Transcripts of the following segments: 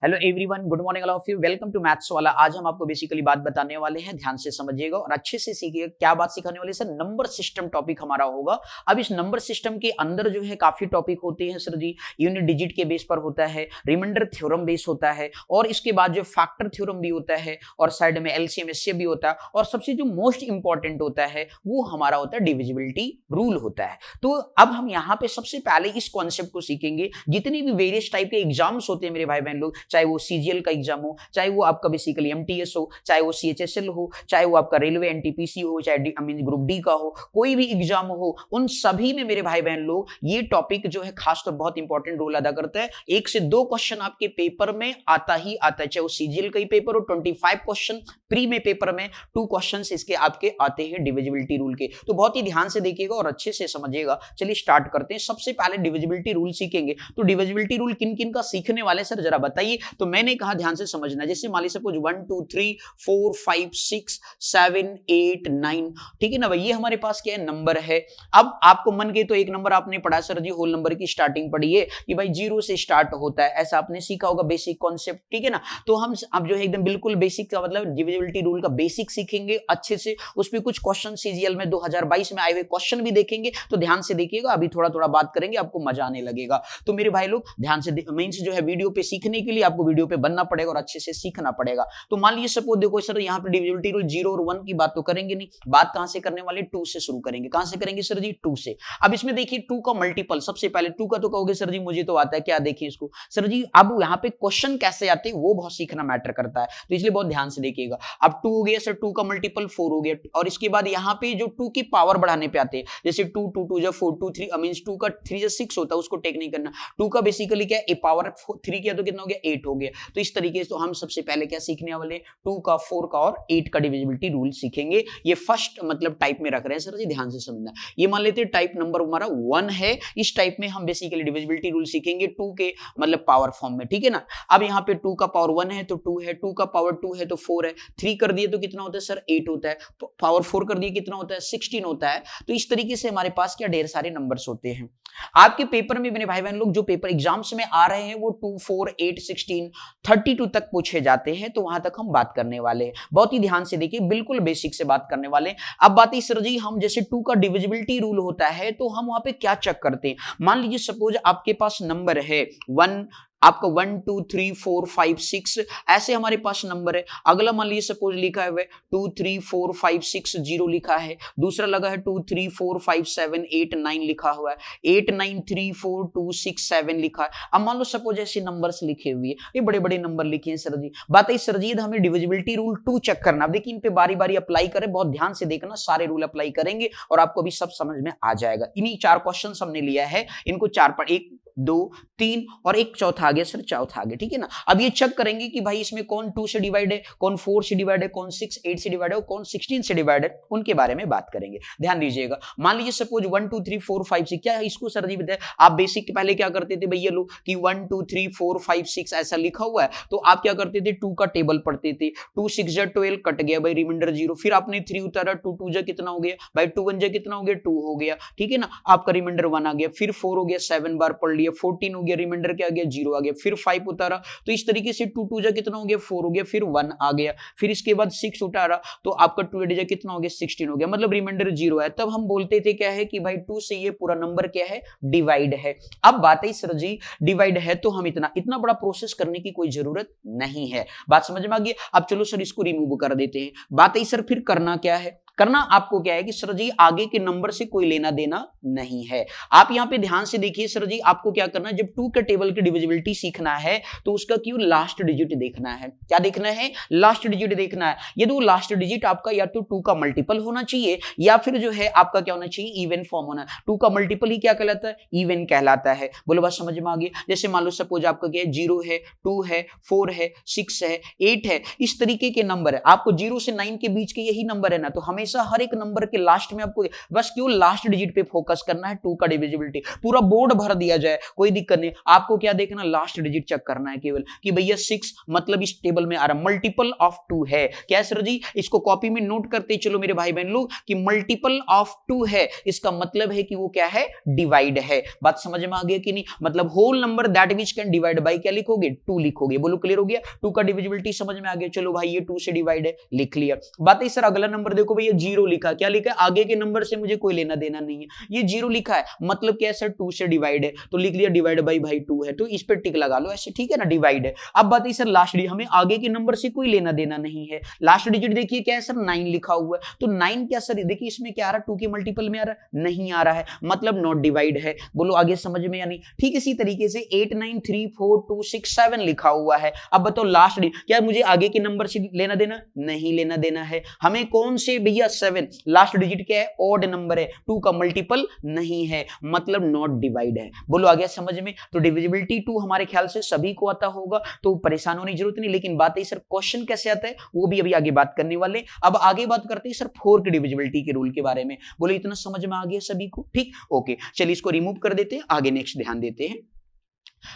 Hello everyone, good morning all of you. Welcome to maths वाला। आज हम आपको बेसिकली बात बताने वाले हैं, ध्यान से समझिएगा और अच्छे से सीखिएगा। क्या बात सिखाने वाले सर? नंबर सिस्टम टॉपिक हमारा होगा। अब इस नंबर सिस्टम के अंदर जो है काफी टॉपिक होते हैं सर जी। यूनिट डिजिट के बेस पर होता है, रिमाइंडर थ्योरम बेस होता है और इसके बाद जो फैक्टर थ्योरम भी होता है और साइड में एलसीएम एचसीएफ भी होता है और सबसे जो मोस्ट इंपॉर्टेंट होता है वो हमारा होता है डिविजिबिलिटी रूल होता है। तो अब हम यहाँ पे सबसे पहले इस कॉन्सेप्ट को सीखेंगे। जितने भी वेरियस टाइप के एग्जाम्स होते हैं मेरे भाई बहन लोग, चाहे वो सीजीएल का एग्जाम हो, चाहे वो आपका बेसिकली एमटीएस हो, चाहे वो सीएचएसएल हो, चाहे वो आपका रेलवे एनटीपीसी हो, चाहे ग्रुप डी का हो, कोई भी एग्जाम हो, उन सभी में मेरे भाई बहन लोग ये टॉपिक जो है खास तो बहुत इंपॉर्टेंट रोल अदा करता है। 1 से 2 क्वेश्चन आपके पेपर में आता ही आता है, चाहे वो सीजीएल का ही पेपर हो 25 क्वेश्चन, प्री में पेपर में 2 क्वेश्चंस इसके आपके आते हैं डिविजिबिलिटी रूल के। तो बहुत ही ध्यान से देखिएगा और अच्छे से समझिएगा। चलिए स्टार्ट करते हैं। सबसे पहले डिविजिबिलिटी रूल सीखेंगे। तो डिविजिबिलिटी रूल किन किन का सीखने वाले सर जरा बताइए। तो मैंने कहा ध्यान से समझना। जैसे मान लीजिए सपोज 1 2 3 4 5 6 7 8 9, ठीक है ना भाई, ये हमारे पास क्या है, नंबर है। अब आपको मन के तो एक नंबर आपने पढ़ा सर जी, होल नंबर की स्टार्टिंग पढ़ी है कि भाई 0 से स्टार्ट होता है, ऐसा आपने सीखा होगा बेसिक कॉन्सेप्ट, ठीक है ना। तो हम अब जो है एकदम बिल्कुल बेसिक का मतलब डिविजिबिलिटी रूल का बेसिक सीखेंगे अच्छे से। उस पे कुछ क्वेश्चन सीजीएल में 2022 में आए हुए क्वेश्चन भी देखेंगे। तो ध्यान से देखिएगा, अभी थोड़ा थोड़ा बात करेंगे, आपको मजा आने लगेगा। तो मेरे भाई लोग ध्यान से मेन से जो है वीडियो पे सीखने के लिए आपको वीडियो पे बनना पड़ेगा और अच्छे से सीखना पड़ेगा। तो मान लीजिए सपोज देखो सर, यहाँ पे डिविजिबिलिटी रूल 0 और 1 की बात तो करेंगे नहीं, बात कहां से करने वाले, 2 से शुरू करेंगे। कहां से करेंगे सर जी? 2 से। अब इसमें देखिए 2 का मल्टीपल, सबसे पहले 2 का तो कहोगे सर जी मुझे तो आता है, क्या देखिए इसको सर जी। अब यहाँ पे क्वेश्चन कैसे आते हैं वो बहुत सीखना मैटर करता है, तो इसलिए बहुत ध्यान से देखिएगा। अब 2 हो गया सर, 2 का मल्टीपल 4 हो गया और इसके बाद यहाँ पे जो 2 की पावर बढ़ाने पे आते हैं, जैसे 2 2 2 4 2 3 मींस 2 का 3 6 होता है, उसको टेक नहीं करना। 2 का बेसिकली क्या है, पावर 3 किया तो कितना हो गया, 8 हो गया। तो इस तरीके से तो हम सबसे पहले क्या सीखने वाले, 2 का 4 का और 8 का डिविजिबिलिटी रूल सीखेंगे। ये फर्स्ट मतलब टाइप में रख रहे हैं सर जी, ध्यान से समझना। ये मान लेते हैं टाइप नंबर हमारा 1 है। इस टाइप में हम बेसिकली डिविजिबिलिटी रूल सीखेंगे 2 के मतलब पावर फॉर्म में, ठीक है ना। अब यहाँ पे 2 का पावर 1 है तो 2 है, 2 का पावर 2 है तो 4 है, 3 कर दिए तो कितना होता है सर, 8 होता है, पावर 4 कर दिए कितना होता है, 16 होता है। तो इस तरीके से हमारे पास क्या ढेर सारे नंबर्स होते हैं। आपके पेपर में मेरे भाई बहन लोग जो पेपर एग्जाम्स में आ रहे हैं वो 2 4 8 16 32 तक पूछे जाते हैं, तो वहां तक हम बात करने वाले हैं। बहुत ही ध्यान से देखिए, बिल्कुल बेसिक से बात करने वाले हैं। अब बात इस सर जी, हम जैसे 2 का डिविजिबिलिटी रूल होता है तो हम वहां पे क्या चेक करते हैं। मान लीजिए सपोज आपके पास नंबर है 1, आपका 1 2 3 4 5 6 ऐसे हमारे पास नंबर है। अगला मान लीजिए सपोज लिखा है 2 3 4 5 6 0 लिखा है, दूसरा लगा है 2 3 4 5 7 8 9 लिखा हुआ है, 8 9 3 4 2 6 7 लिखा है। अब मान लो सपोज ऐसे नंबर्स लिखे हुए हैं, ये बड़े बड़े नंबर लिखे हैं सर जी। बात है सर जी, हमें डिविजिबिलिटी रूल 2 चेक करना। अब देखिए इन पे बारी बारी अप्लाई करें, बहुत ध्यान से देखना, सारे रूल अप्लाई करेंगे और आपको भी सब समझ में आ जाएगा। इन्हीं 4 क्वेश्चन हमने लिया है, इनको 4 पर 1 2 3 और एक चौथा आ गया सर, चौथा आ गया, ठीक है ना। अब ये चेक करेंगे कि भाई इसमें कौन 2 से डिवाइड है, कौन 4 से डिवाइड है, कौन 6 8 से डिवाइड है, कौन 16 से डिवाइड है, उनके बारे में बात करेंगे। ध्यान दीजिएगा। मान लीजिए सपोज 1 2 3 4 5 6, क्या है इसको सर जी बताए। आप बेसिक पहले क्या करते थे भैया लोग कि 1 2 3 4 5 6 ऐसा लिखा हुआ है, तो आप क्या करते थे, 2 का टेबल पढ़ते थे। 2 6 जा 12 कट गया भाई, रिमाइंडर 0। फिर आपने 3 उतारा, 2 2 जा कितना हो गया भाई, 2 1 जा कितना हो गया, 2 हो गया, ठीक है ना। आपका रिमाइंडर 1 आ गया, फिर 4 हो गया, 7 बार पढ़ लिया, 14 हो गया, रिमाइंडर क्या आ गया, 0 आ गया, फिर 5 उतारा, तो इस तरीके से 2 2 जा कितना हो गया, 4 हो गया, फिर 1 आ गया, फिर इसके बाद 6 उतारा तो आपका 2 8 जा कितना हो गया, 16 हो गया, मतलब रिमाइंडर 0 है। तब हम बोलते थे क्या है कि भाई 2 से ये पूरा नंबर क्या है, डिवाइड है। अब बात है सर जी, डिवाइड है तो हम इतना बड़ा प्रोसेस करने की कोई जरूरत नहीं है। बात समझ में आ गई। अब चलो सर इसको रिमूव कर देते हैं। बात है सर फिर करना क्या है, करना आपको क्या है कि सर जी आगे के नंबर से कोई लेना देना नहीं है। आप यहां पे ध्यान से देखिए सर जी, आपको क्या करना है, जब 2 के टेबल की डिविजिबिलिटी सीखना है तो उसका क्यों लास्ट डिजिट देखना है। क्या देखना है, लास्ट डिजिट देखना है। ये दो लास्ट डिजिट आपका या तो 2 का मल्टीपल होना चाहिए या फिर जो है आपका क्या होना चाहिए, इवन फॉर्म होना। 2 का मल्टीपल ही क्या कहलाता है, इवन कहलाता है। बोलो बात समझ में आ गई। जैसे मान लो सपोज आपका क्या है, 0 है, 2 है, 4 है, 6 है, 8 है, इस तरीके के नंबर है। आपको 0 से 9 के बीच के यही नंबर है ना, तो हमेशा हर एक नंबर के लास्ट में आपको बस क्यों लास्ट डिजिट पे फोकस करना है। 2 का डिविजिबिलिटी पूरा बोर्ड भर दिया जाए कोई दिक्कत नहीं। आपको क्या देखना, लास्ट डिजिट चेक करना है केवल कि भैया 6 मतलब इस टेबल में आ रहा, मल्टीपल ऑफ 2 है क्या सर जी। इसको कॉपी में नोट करते चलो मेरे भाई बहन लोग कि मल्टीपल ऑफ 2 है, इसका मतलब है कि वो क्या है, डिवाइड है। बात समझ में आ गया कि नहीं, मतलब whole number that which can divide by क्या लिखोगे, 2 लिखोगे। बोलो क्लियर हो गया, 2 का डिविजिबिलिटी समझ में आ गया। चलो भाई ये 2 से डिवाइड है, लिख लिया। बात है सर अगला नंबर देखो भैया 0 लिखा, क्या लिखा है, आगे के नंबर से मुझे कोई लेना देना नहीं है, ये 0 लिखा है मतलब क्या है सर, 2 से डिवाइड है, तो लिख लिया डिवाइड बाई भाई 2 है, तो इस पे टिक लगा लो ऐसे, ठीक है ना, डिवाइड है। अब बात है सर लास्ट डिजिट, हमें आगे के नंबर से कोई लेना देना नहीं है, लास्ट डिजिट देखिए क्या है सर 9 लिखा हुआ है, तो 9 क्या सर, देखिए इसमें क्या आ रहा है, 2 के मल्टीपल में आ रहा है, नहीं आ रहा है, मतलब नॉट डिवाइड है। बोलो आगे समझ में या नहीं। ठीक इसी तरीके से 8 9 3 4 2 6 7 लिखा हुआ है। अब बताओ लास्ट डिजिट, क्या मुझे आगे के नंबर से लेना देना, नहीं लेना देना है, हमें कौन से भैया 7, लास्ट डिजिट क्या है, ऑड नंबर है, 2 का मल्टीपल नहीं है, मतलब नॉट डिवाइड है। बोलो आ गया समझ में। तो डिविजिबिलिटी 2 हमारे ख्याल से सभी को आता होगा, तो परेशान होने की जरूरत नहीं। लेकिन बात है सर क्वेश्चन कैसे आता है वो भी अभी आगे बात करने वाले। अब आगे बात करते हैं सर 4 की डिविजिबिलिटी के रूल के बारे में। बोलो इतना समझ में आ गया सभी को, ठीक ओके। चलिए इसको रिमूव कर देते हैं, आगे नेक्स्ट ध्यान देते हैं।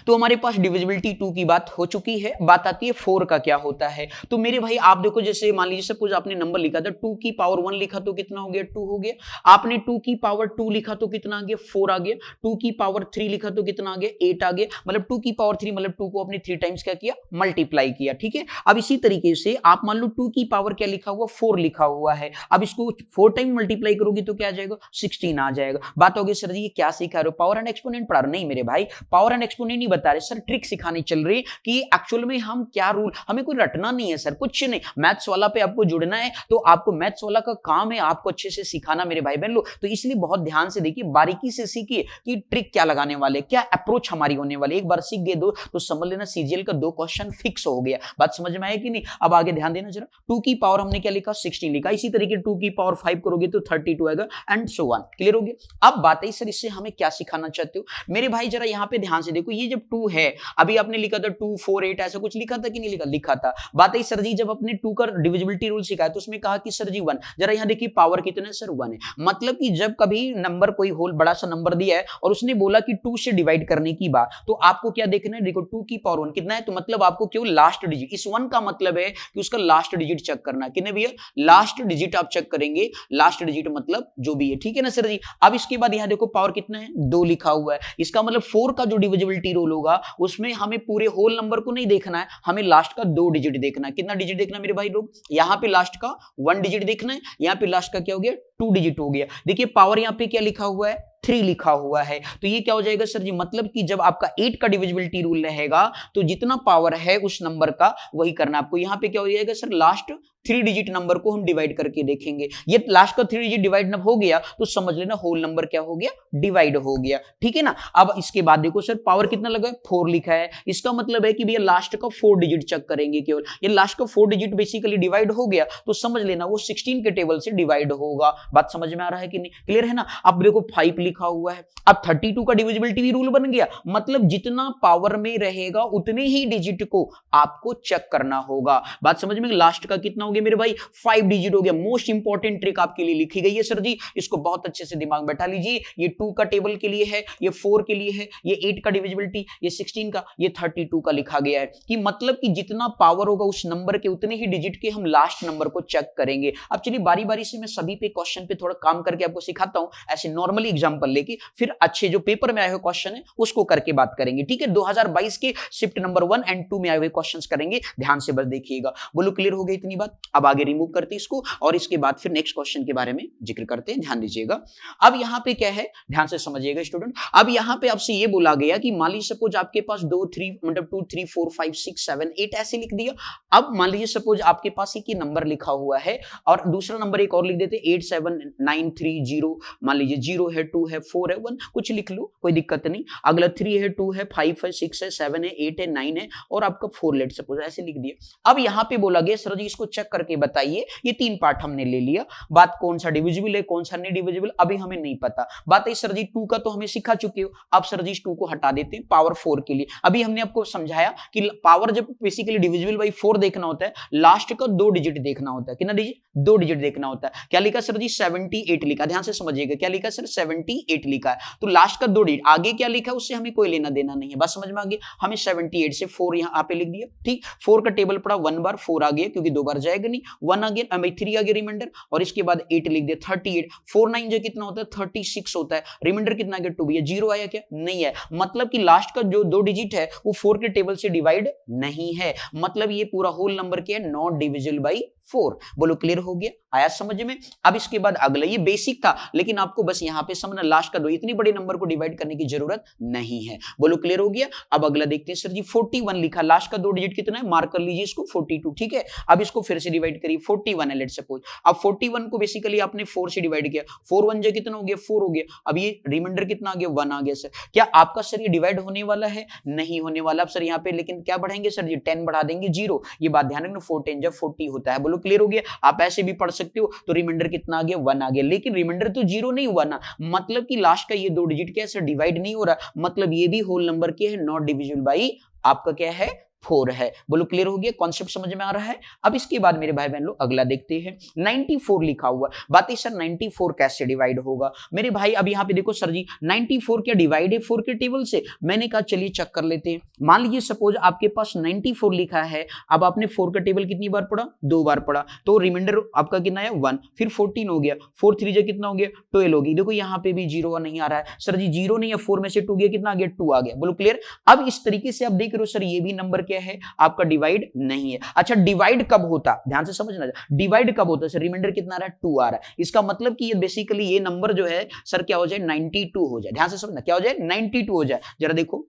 तो हमारे पास डिविजिबिलिटी 2 की बात हो चुकी है, बात आती है 4 का क्या होता है। तो मेरे भाई आप देखो, जैसे मान लीजिए सपोज आपने नंबर लिखा था 2 की पावर 1 लिखा तो कितना हो गया, 2 हो गया। आपने 2 की पावर 2 लिखा तो कितना आ गया, 4 आ गया। 2 की पावर 3 लिखा तो कितना आ गया, 8 आ गया। मतलब 2 की पावर 3 मतलब 2 को अपने 3 टाइम्स क्या किया, मल्टीप्लाई किया, ठीक है। अब इसी तरीके से आप मान लो 2 की पावर क्या लिखा हुआ, 4 लिखा हुआ है। अब इसको 4 टाइम मल्टीप्लाई करोगे तो क्या आ जाएगा, 16 आ जाएगा। बात होगी सर जी ये क्या सिखा रहे हो, पावर एंड एक्सपोनेंट पढ़ा रहे हो? नहीं मेरे भाई, पावर एंड एक्सपोनेंट नहीं बता रहे सर, ट्रिक सिखानी चल रही कि एक्चुअल में हम क्या रूल, हमें कोई रटना नहीं है सर, कुछ नहीं। मैथ्स वाला पे आपको जुड़ना है, तो आपको मैथ्स वाला का काम है आपको अच्छे से सिखाना मेरे भाई बहन लोग। तो इसलिए बहुत ध्यान से देखिए, बारीकी से सीखिए कि ट्रिक क्या लगाने वाले, क्या अप्रोच हमारी होने वाली। एक बार सीख गए दो तो समझ लेना सीजीएल का 2 क्वेश्चन फिक्स हो गया। बात समझ में आया कि नहीं। अब आगे ध्यान देना जरा, 2 की पावर हमने क्या लिखा, 16 लिखा। इसी तरीके 2 की पावर 5 करोगे तो 32 आएगा, एंड सो ऑन। क्लियर हो गया। अब बात है सर इससे हमें क्या सिखाना चाहते हो मेरे भाई, जरा यहाँ पे ध्यान से देखो। ये जब 2 है, अभी आपने लिखा था 2 4 8 ऐसा कुछ लिखा था कि नहीं लिखा, लिखा था। बात है सर जी जब अपने 2 का डिविजिबिलिटी रूल सिखाया तो उसमें कहा कि सर जी 1, जरा यहां देखिए पावर कितना है सर, 1 है। मतलब कि जब कभी नंबर कोई होल बड़ा सा नंबर दिया है और उसने बोला कि 2 से डिवाइड करने की बात, तो आपको क्या देखना है, देखो 2 की पावर 1 कितना है, तो मतलब आपको क्यों लास्ट डिजिट, इस 1 का मतलब है कि उसका लास्ट डिजिट चेक करना है। कितने भैया, लास्ट डिजिट आप चेक करेंगे, लास्ट डिजिट मतलब जो भी है, ठीक है ना सर जी। अब इसके बाद यहां देखो पावर कितना है, 2 लिखा हुआ है। इसका मतलब 4 का जो डिविजिबिलिटी रूल होगा उसमें हमें पूरे होल नंबर को नहीं देखना है, हमें लास्ट का 2 डिजिट देखना है। कितना डिजिट देखना है मेरे भाई लोग, यहां पे लास्ट का 1 डिजिट देखना है, यहां पे लास्ट का क्या हो गया, 2 डिजिट हो गया। देखिए पावर यहां पे क्या लिखा हुआ है, 3 लिखा हुआ है। तो ये क्या हो जाएगा सर जी, मतलब कि जब आपका 8 का डिविजिबिलिटी रूल रहेगा तो जितना पावर है उस नंबर का वही करना आपको। यहां पे क्या हो जाएगा सर, लास्ट 3 डिजिट नंबर को हम डिवाइड करके देखेंगे। ये लास्ट का 3 डिजिट डिवाइड हो गया तो समझ लेना होल नंबर क्या हो गया, डिवाइड हो गया, ठीक है ना। अब इसके बाद देखो सर पावर कितना लगा है, 4 लिखा है। इसका मतलब है कि भैया लास्ट का 4 डिजिट चेक करेंगे केवल। ये लास्ट का 4 डिजिट बेसिकली डिवाइड हो गया तो समझ लेना वो 16 के टेबल से डिवाइड होगा। बात समझ में आ रहा है कि नहीं, क्लियर है ना। अब देखो 5 लिखा हुआ है। अब 32 का डिविजिबिलिटी रूल बन गया, मतलब जितना पावर में रहेगा उतने ही डिजिट को आपको चेक करना होगा। बात समझ में, लास्ट का कितना हो गया मेरे भाई, 5 डिजिट हो गया। मोस्ट इंपॉर्टेंट ट्रिक आपके लिए लिखी गई है सर जी, इसको बहुत अच्छे से दिमाग में बैठा लीजिए। ये 2 का टेबल के लिए है, ये 4 के लिए है, ये 8 का डिविजिबिलिटी, ये 16 का, ये 32 का लिखा गया है कि मतलब कि जितना पावर होगा उस नंबर के उतने ही डिजिट के हम लास्ट नंबर को चेक करेंगे। अब चलिए बारी बारी से मैं सभी पे क्वेश्चन पे थोड़ा काम करके आपको सिखाता हूं, ऐसे नॉर्मली एग्जांपल लेके, फिर अच्छे जो पेपर में आए हुए क्वेश्चन है उसको करके बात करेंगे, ठीक है। 2022 के शिफ्ट नंबर 1 एंड 2 में आए हुए क्वेश्चंस करेंगे, ध्यान से बस देखिएगा। बोलो क्लियर हो गई इतनी बात। अब आगे रिमूव करते हैं इसको और इसके बाद फिर नेक्स्ट क्वेश्चन के बारे में जिक्र करते हैं, ध्यान दीजिएगा। अब यहां पे क्या है, ध्यान से समझिएगा स्टूडेंट। अब यहां पे आपसे ये बोला गया कि मान लीजिए सपोज आपके पास 2 3 मतलब 2 3 4 5 6 7 8 ऐसे लिख दिया। अब मान लीजिए सपोज आपके पास एक नंबर लिखा हुआ है और दूसरा नंबर एक और लिख देते 8 7 9 3 0, मान लीजिए 0 है 2 है 4 है 1, कुछ लिख लो कोई दिक्कत नहीं। अगला 3 है 2 है 5 है 6 है 7 है 8 है 9 है और आपका 4 लेट सपोज ऐसे लिख दिया। अब यहां पे बोला गया सर जी इसको चेक चेक करके बताइए। ये 3 पार्ट हमने ले लिया। बात कौन सा डिविजिबल है, कौन सा नहीं डिविजिबल, अभी हमें नहीं पता। बात है सर जी 2 का तो हमें सिखा चुके हो। अब सर जी 2 को हटा देते हैं पावर 4 के लिए। अभी हमने आपको समझाया कि पावर जब बेसिकली डिविजिबल बाई 4 देखना होता है, लास्ट का 2 डिजिट देखना होता है। कितना डिजिट? 2 डिजिट देखना होता है। क्या लिखा सर जी? 78 लिखा। ध्यान से समझिएगा, क्या लिखा सर? 78 लिखा है। तो लास्ट का 2 डिजिट, आगे क्या लिखा है उससे हमें कोई लेना देना नहीं है। बस समझ में आ गया। हमें 78 से 4 यहाँ पे लिख दिया। ठीक, 4 का टेबल पड़ा, 1 बार 4 आ गया क्योंकि 2 बार जाएगा नहीं। 1 आ गया, 3 आ गया रिमाइंडर, और इसके बाद 8 लिख दिया। 38, 4 9 जो कितना होता है? 36 होता है। रिमाइंडर कितना आ गया? 2। भैया 0 आया क्या? नहीं है। मतलब कि लास्ट का जो 2 डिजिट है वो 4 के टेबल से डिवाइड नहीं है। मतलब ये पूरा होल नंबर क्या है? Not divisible by 4। बोलो क्लियर हो गया? आया समझ में? अब इसके बाद अगला, ये बेसिक था लेकिन आपको बस यहां पे समझना, लास्ट का 2 इतनी बड़े नंबर को डिवाइड करने की जरूरत नहीं है। बोलो क्लियर हो गया? अब अगला देखते हैं सर जी 41 लिखा, लास्ट का 2 डिजिट कितना है? मार्क कर लीजिए इसको, 42। ठीक है, अब इसको फिर से डिवाइड करिए। 41 है लेट सपोज। अब 41 को बेसिकली आपने 4 से डिवाइड किया। 4 1 जो कितना हो गया? 4 हो गया। अब ये रिमाइंडर कितना आ गया? 1 आ गया। सर क्या आपका सर ये डिवाइड होने वाला है? नहीं होने वाला। अब सर यहाँ पे लेकिन क्या बढ़ाएंगे सर जी? 10 बढ़ा देंगे, 0। ये बात ध्यान रखना, 4 10 जब 40 होता है। बोलो क्लियर हो गया? आप ऐसे भी पढ़ सकते हो। तो रिमाइंडर कितना आ गया? 1 आ गया। लेकिन रिमाइंडर तो 0 नहीं हुआ ना, मतलब कि लास्ट का ये 2 डिजिट क्या है? डिवाइड नहीं हो रहा, मतलब ये भी होल नंबर क्या है? नॉट डिविजिबल बाई आपका क्या है? 4 है। बोलो क्लियर हो गया? कॉन्सेप्ट समझ में आ रहा है? अब इसके बाद मेरे भाई बहन लोग अगला देखते हैं। 94 लिखा हुआ, बात है सर 94 कैसे डिवाइड होगा? मेरे भाई अब यहाँ पे देखो सर जी 94 क्या डिवाइड है 4 के टेबल से? मैंने कहा चलिए चेक कर लेते हैं। मान लीजिए सपोज आपके पास 94 लिखा है। अब आपने 4 का टेबल कितनी बार पढ़ा? 2 बार पढ़ा। तो रिमाइंडर आपका कितना है? 1। फिर 14 हो गया। 4 3 जो कितना हो गया? 12 हो गई। देखो यहाँ पे भी 0 नहीं आ रहा है सर जी, 0 नहीं है, 4 में से 2 गया, कितना आ गया? 2 आ गया। बोलो क्लियर? अब इस तरीके से आप देख रहे हो सर ये भी नंबर क्या है? आपका डिवाइड नहीं है। अच्छा डिवाइड कब होता? ध्यान से समझना, डिवाइड कब होता है सर? रिमाइंडर कितना आ रहा है? 2 आ रहा है। इसका मतलब कि ये बेसिकली ये नंबर जो है सर क्या हो जाए? 92 हो जाए। ध्यान से समझना, क्या हो जाए? 92 हो जाए। जरा देखो,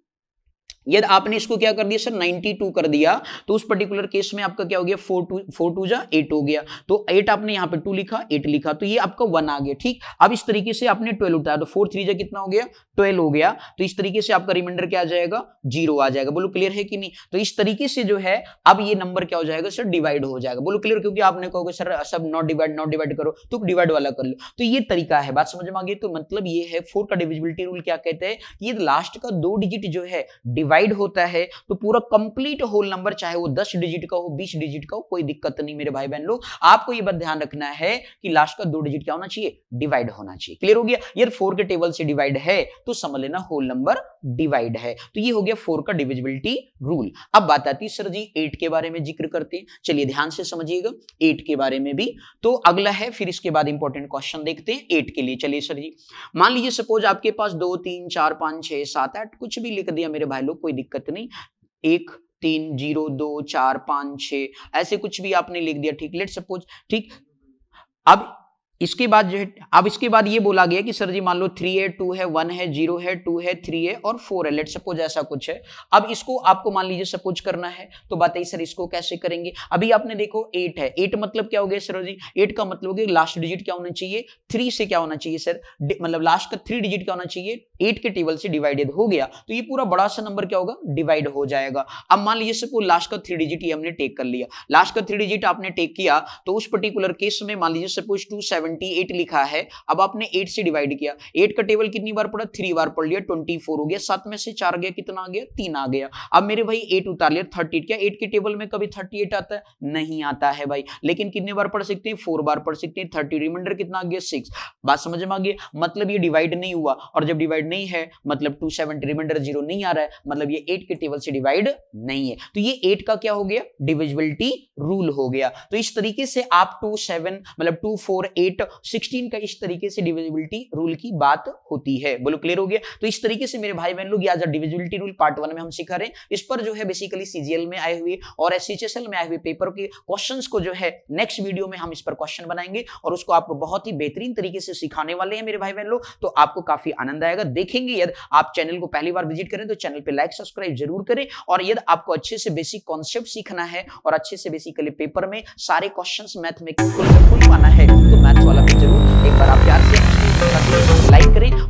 यदि आपने इसको क्या कर दिया सर? 92 कर दिया, तो उस पर्टिकुलर केस में आपका क्या हो गया? 4 2 जा 8 हो गया। तो 8 आपने यहां पे 2 लिखा, 8 लिखा, तो ये आपका 1 आ गया। ठीक, अब इस तरीके से आपने 12 उठाया, तो 4 3 जा कितना हो गया? 12 हो गया। तो इस तरीके से आपका रिमाइंडर क्या आ जाएगा? 0 आ जाएगा। बोलो क्लियर है कि नहीं? तो इस तरीके से जो है अब ये नंबर क्या हो जाएगा सर? डिवाइड हो जाएगा। बोलो क्लियर? क्योंकि आपने कहोगे सर सब नॉट डिवाइड करो, तो डिवाइड वाला कर लो। तो ये तरीका है, बात समझ में आ गई? तो मतलब ये है 4 का डिविजिबिलिटी रूल क्या कहते हैं? ये लास्ट का 2 डिजिट जो है डिवाइड होता है तो पूरा कंप्लीट होल नंबर, चाहे वो 10 डिजिट का हो, 20 डिजिट का हो, कोई दिक्कत नहीं मेरे भाई बहन लोग। आपको ये बात ध्यान रखना है कि लास्ट का 2 डिजिट क्या होना चाहिए? डिवाइड होना चाहिए। क्लियर हो गया? यार 4 के टेबल से डिवाइड है तो समझ लेना होल नंबर डिवाइड है। तो ये हो गया 4 का डिविजिबिलिटी रूल। अब बात आती है सर जी 8 के बारे में जिक्र करते हैं। चलिए ध्यान से समझिएगा 8 के बारे में भी। तो अगला है, फिर इसके बाद इंपॉर्टेंट क्वेश्चन देखते हैं 8 के लिए। चलिए सर जी, मान लीजिए सपोज आपके पास 2 3 4 5 6 7 8 कुछ भी लिख दिया मेरे भाई लोग, कोई दिक्कत नहीं। 1 3 0 2 4 5 6 ऐसे कुछ भी आपने लिख दिया। ठीक, लेट सपोज। ठीक, अब इसके बाद जो है, अब इसके बाद ये बोला गया कि सर जी मान लो 3 है 2 है 1 है 0 है 2 है 3 है और 4 है, लेट सपोज ऐसा कुछ है। अब इसको आपको मान लीजिए सपोज करना है, तो बताइए सर इसको कैसे करेंगे? अभी आपने देखो 8 है, 8 मतलब क्या हो गया सर जी? 8 का मतलब हो गया लास्ट डिजिट क्या होना चाहिए? 3 से क्या होना चाहिए सर? मतलब लास्ट का 3 डिजिट क्या होना चाहिए? 8 के टेबल से डिवाइडेड हो गया, तो ये पूरा बड़ा सा नंबर क्या होगा? डिवाइड हो जाएगा। अब मान लीजिए सपोज लास्ट का 3 डिजिट ये हमने टेक कर लिया। लास्ट का 3 डिजिट आपने टेक किया, तो उस पर्टिकुलर केस में मान लीजिए सपोज 278 लिखा है। अब आपने 8 से डिवाइड किया, 8 का टेबल कितनी बार पढ़ा? 3 बार पढ़ लिया, 24 हो गया। 7 में से 4 गया, कितना आ गया? 3 आ गया। अब मेरे भाई 8 उतार लिया, 38। क्या 8 के टेबल में कभी 38 आता है? नहीं आता है भाई। लेकिन कितने बार पढ़ सकते हैं? 4 बार पढ़ सकते हैं। 30 रिमाइंडर कितना आ गया? 6। बात समझ में आ गई? मतलब ये डिवाइड नहीं हुआ, और जब डिवाइड नहीं है मतलब 270 रिमाइंडर 0 नहीं आ रहा है, मतलब ये 8 के टेबल से डिवाइड नहीं है। तो ये 8 का क्या हो गया? डिविजिबिलिटी रूल हो गया। तो इस तरीके से आप 2 7 मतलब 2 4 8 16 का इस तरीके से डिविजिबिलिटी रूल की बात होती है। बोलो क्लियर हो गया? तो इस तरीके से मेरे भाई बहन लोग आज डिविजिबिलिटी रूल पार्ट 1 में हम सिखा रहे हैं। इस पर जो है बेसिकली सीजीएल में आए हुए और एसएचएसएल में आए हुए पेपर के क्वेश्चंस को जो है नेक्स्ट वीडियो में हम इस पर क्वेश्चन बनाएंगे और उसको आपको बहुत ही बेहतरीन तरीके से सिखाने वाले हैं मेरे भाई बहन लोग। तो आपको काफी आनंद आएगा देखेंगे। यदि आप चैनल को पहली बार विजिट करें तो चैनल पे लाइक सब्सक्राइब जरूर करें, और यदि आपको अच्छे से बेसिक कॉन्सेप्ट सीखना है और अच्छे से बेसिकली पेपर में सारे क्वेश्चंस मैथ में खुल पाना है तो